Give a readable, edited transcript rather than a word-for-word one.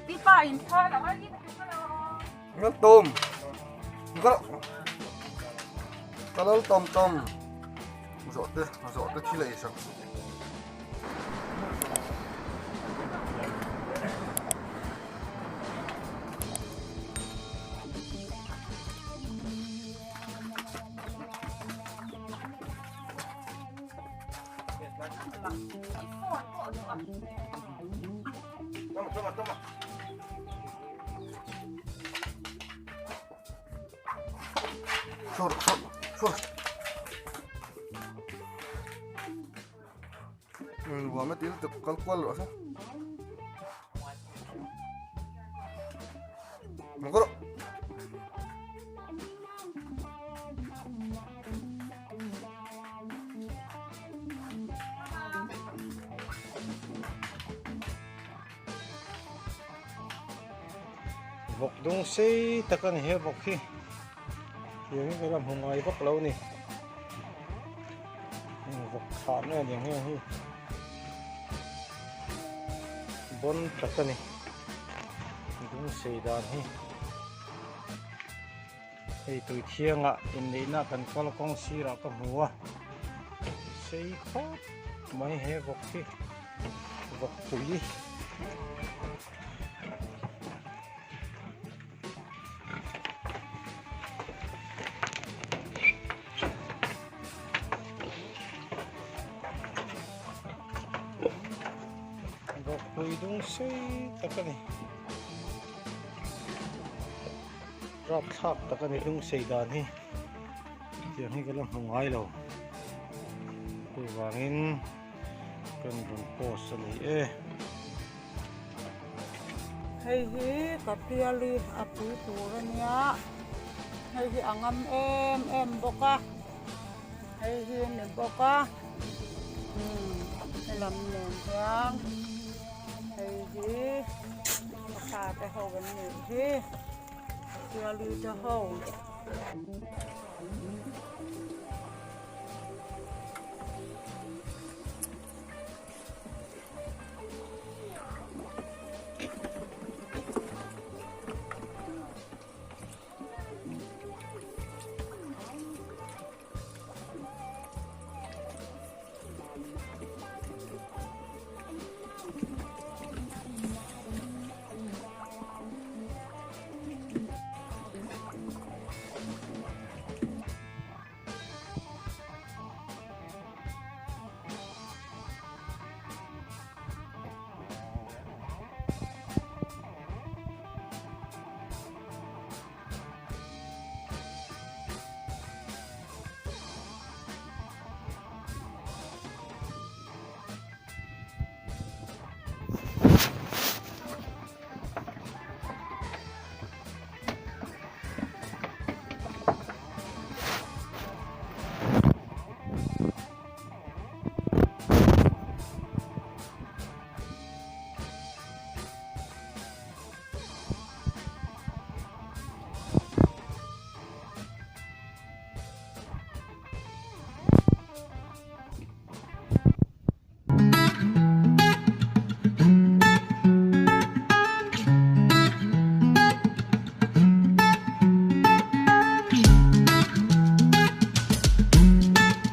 Đi phải thôi là đi. Nước tôm. Kalau tom masuk tu cila isap. Toma. Sur. Gua mah tidak kalkual rasa. Mangkoro. Vọc đông xây ta cần hiểu vọc khi những cái làm hồng ai vọc lâu nè vọc khán này những cái bốn ta cần nè đông xây đàn hi thì từ thiêng ạ in đấy na cần con con xí ra con hùa xây khó mấy hè vọc khi vọc tuổi Hùi đông xây ta cái này rap tháp ta cái này đông xây đàn hi tiếng hi cái làm hồng ai lâu từ vàng in เป็นรุ่นโพสเลยเอ๊ะ hay hi cà phê li à pui tu ra nia hay hi angam em boka hay hi ne boka làm nền nhang hay hi cả cái hậu bên này hi cà phê li cho hậu